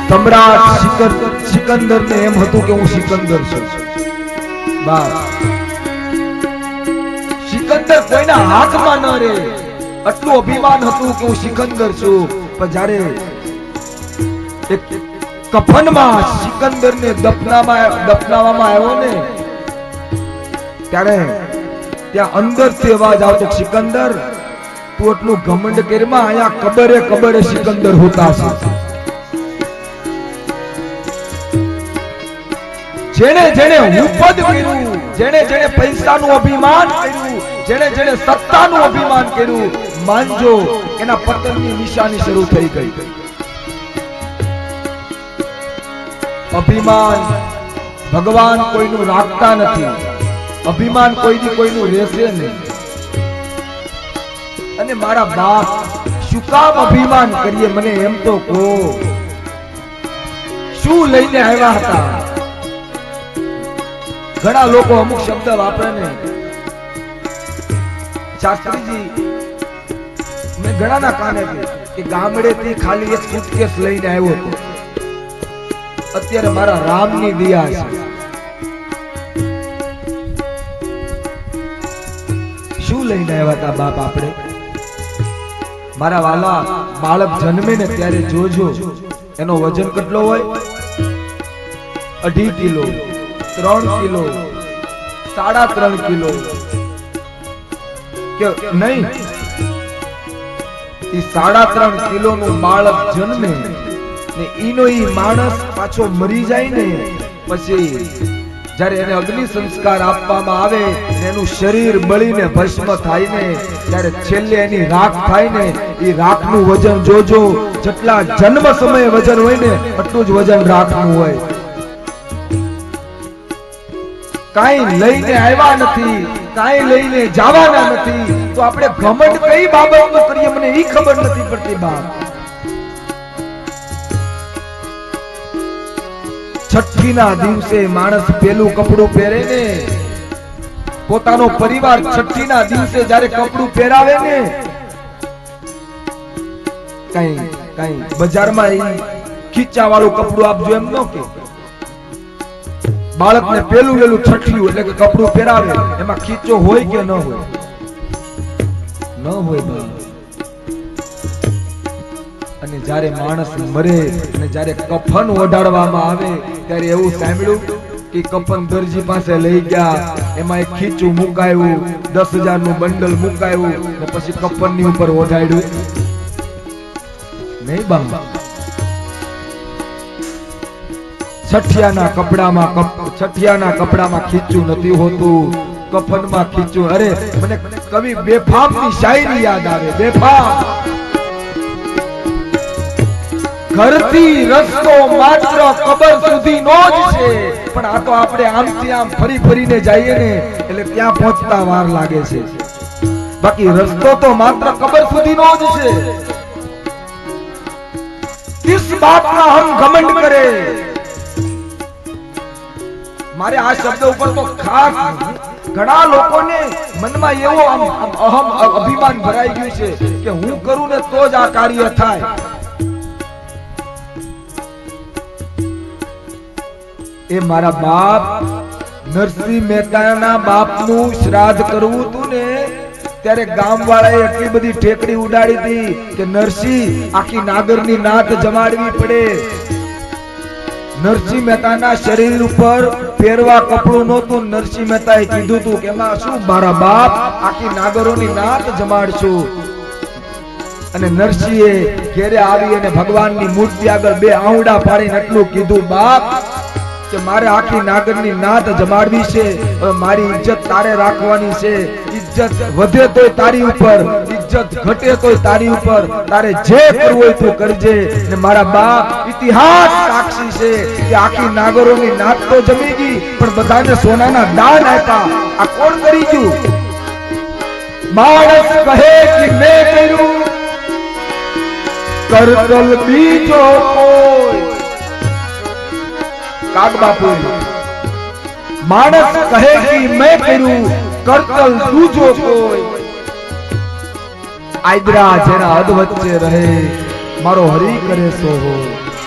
સમ્રાટ સિકંદર ને એમ હતું કે હું સિકંદર છું. સિકંદર કોઈના હાથમાં ન રહે આટલું અભિમાન હતું કે હું સિકંદર છું. પણ જ્યારે એક કફનમાં સિકંદર ને દફનાવવામાં આવ્યો ને ત્યારે ત્યાં અંદર થી અવાજ આવતો, સિકંદર તું એટલું ઘમંડ કરમાં, અહીંયા કબરે કબરે સિકંદર હોતા છે. જેણે જેણે ઉપદ કર્યું, જેણે જેણે પૈસાનું અભિમાન કર્યું, જેણે જેણે સત્તાનું અભિમાન કર્યું, માનજો એના પતનની નિશાની શરૂ થઈ ગઈ. અભિમાન ભગવાન કોઈનું રાખતા નથી, અભિમાન કોઈની કોઈનું રહેશે નહીં. અને મારા બાપ શું કામ અભિમાન કરીએ, મને એમ તો કહો. શું લઈને આવ્યા હતા? ઘણા લોકો અમુક શબ્દ વાપરે ને, શાસ્ત્રીજી મેં ઘણાના કાને કે ગામડેથી ખાલી એક સુટકેસ લઈને આવ્યો હતો, અત્યારે મારા રામની દિયા છે. શું લઈને આવ્યા હતા બાપ આપણે? મારા વાલા, બાળક જન્મે ને ત્યારે જોજો એનો વજન કેટલો હોય, 2.5 કિલો, 3 કિલો, 3.5 કિલો કે નહીં. એ 3.5 કિલો નું બાળક જન્મે ને ઈનો ઈ માણસ પાછો મરી જાય ને પછી જ્યારે એને અગ્નિ સંસ્કાર આપવામાં આવે, એનું શરીર બળીને ભસ્મ થાય ને ત્યારે છેલ્લે એની રાખ થાય ને, એ રાખનું વજન જોજો, જેટલા જન્મ સમયે વજન હોય ને એટલું જ વજન રાખનું હોય. કાઈ લઈને આવ્યા નથી, કાઈ લઈને જવાના નથી, તો આપણે ઘમંડ કઈ બાબતમાં કરીએ મને ઈ ખબર નથી પડતી બાપ. છઠ્ઠી ના દિવસે માણસ પેલું કપડું પહેરે ને, પોતાનો પરિવાર છઠ્ઠી ના દિવસે જ્યારે કપડું પહેરાવે ને, કઈ બજારમાં ખીચા વાળું કપડું આપજો એમ ન કે. બાળકને પેલું વેલું છઠ્ઠિયું એટલે કે કપડું પહેરાવે, એમાં ખીચો હોય કે ન હોય? ન હોય. અને જ્યારે માણસ મરે અને જ્યારે કફન ઓઢાડવામાં આવે ત્યારે એવું સાંભળ્યું કે કફન દરજી પાસે લઈ ગયા, એમાં એક ખીચું મુકાયું, 10,000 નું બંડલ મુકાયું અને પછી કફનની ઉપર ઓઢાડ્યું નહીં બા. છઠિયાના કપડામાં ખીચું નથી હોતું, કફનમાં ખીચું. અરે મને કવિ બેફામની શાયરી યાદ આવે. બેફામ ઘરથી રસ્તો માત્ર કબર સુધીનો જ છે, પણ આ તો આપણે આમથી આમ ફરી ફરીને જઈએ ને એટલે ત્યાં પહોંચતા વાર લાગે છે. બાકી રસ્તો તો માત્ર કબર સુધીનો જ છે. કિસ બાત કા હમ ઘમંડ કરે. મારે આ શબ્દ ઉપર તો ખાસ ઘણા લોકોને મનમાં એવો અહમ અભિમાન ભરાઈ ગયું છે કે હું કરું ને તો જ આ કાર્ય થાય. એ મારા બાપ નરસિંહ મહેતાના બાપનું શ્રાદ્ધ કરવું હતું ને ત્યારે ગામવાળાએ એટલી બધી ઠેકડી ઉડાડી હતી કે નરસિંહ આખી નાગરની નાત જમાડવી પડે. નરસિંહ મહેતાના શરીર ઉપર પહેરવા કપડું નહોતું. નરસિંહ મહેતાએ કીધું હતું કે એમાં શું મારા બાપ આખી નાગરોની નાત જમાડશું. અને નરસિંહે ઘેરે આવી અને ભગવાનની મૂર્તિ આગળ 2 આંવડા પાડીને એટલું કીધું, બાપ કે મારે આખી નાગરની નાત જમાડવી છે, મારી ઇજ્જત તારે રાખવાની છે. ઇજ્જત વધે તોય તારી ઉપર, ઇજ્જત ઘટે તોય તારી ઉપર, તારે જે કરવું હોય તું કરજે. ને મારા બાપ ઇતિહાસ સાક્ષી છે કે આખી નાગરોની નાત તો જમી ગઈ, પણ બધાને સોનાના દાન આપ્યા. આ કોણ કરી ગયું? માણસ કહે કે મેં કર્યું, કરતલ બીજો કોઈ. કાગ બાપુ માણસ કહે કે મેં કર્યું, કરતલ દૂજો કોઈ. આયદરા જેના હદ વચ્ચે રહે, મારો હરી કરે સો હોય.